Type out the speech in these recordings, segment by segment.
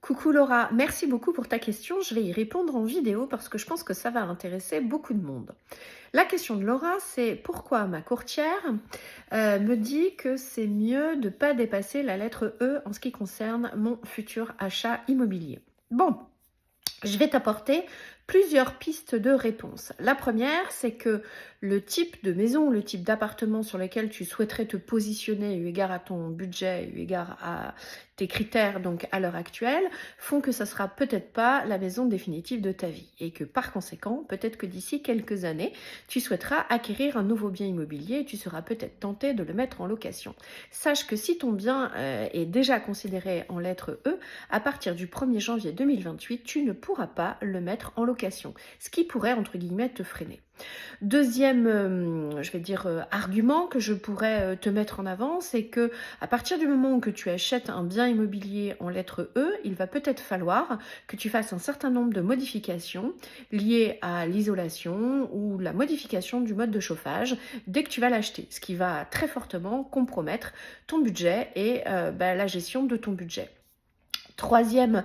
Coucou Laura, merci beaucoup pour ta question. Je vais y répondre en vidéo parce que je pense que ça va intéresser beaucoup de monde. La question de Laura, c'est pourquoi ma courtière me dit que c'est mieux de ne pas dépasser la lettre E en ce qui concerne mon futur achat immobilier. Bon, je vais t'apporter plusieurs pistes de réponse. La première, c'est que le type de maison, le type d'appartement sur lequel tu souhaiterais te positionner eu égard à ton budget, eu égard à tes critères donc à l'heure actuelle, font que ça sera peut-être pas la maison définitive de ta vie et que par conséquent, peut-être que d'ici quelques années, tu souhaiteras acquérir un nouveau bien immobilier et tu seras peut-être tenté de le mettre en location. Sache que si ton bien est déjà considéré en lettre E, à partir du 1er janvier 2028, tu ne pourras pas le mettre en location, ce qui pourrait, entre guillemets, te freiner. Deuxième, argument que je pourrais te mettre en avant, c'est que à partir du moment où que tu achètes un bien immobilier en lettre E, il va peut-être falloir que tu fasses un certain nombre de modifications liées à l'isolation ou la modification du mode de chauffage dès que tu vas l'acheter, ce qui va très fortement compromettre ton budget et la gestion de ton budget. Troisième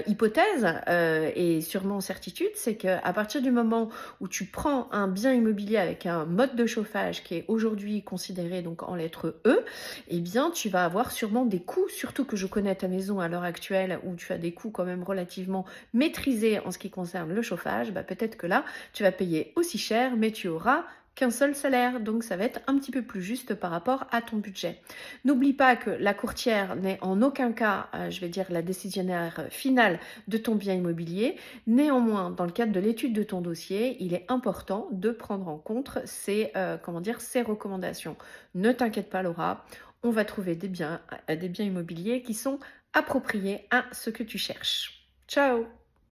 hypothèse et sûrement certitude, c'est qu'à partir du moment où tu prends un bien immobilier avec un mode de chauffage qui est aujourd'hui considéré donc en lettre E, eh bien tu vas avoir sûrement des coûts, surtout que je connais ta maison à l'heure actuelle où tu as des coûts quand même relativement maîtrisés en ce qui concerne le chauffage, peut-être que là tu vas payer aussi cher mais tu auras qu'un seul salaire, donc ça va être un petit peu plus juste par rapport à ton budget. N'oublie pas que la courtière n'est en aucun cas, la décisionnaire finale de ton bien immobilier. Néanmoins, dans le cadre de l'étude de ton dossier, il est important de prendre en compte ces recommandations. Ne t'inquiète pas Laura, on va trouver des biens immobiliers qui sont appropriés à ce que tu cherches. Ciao!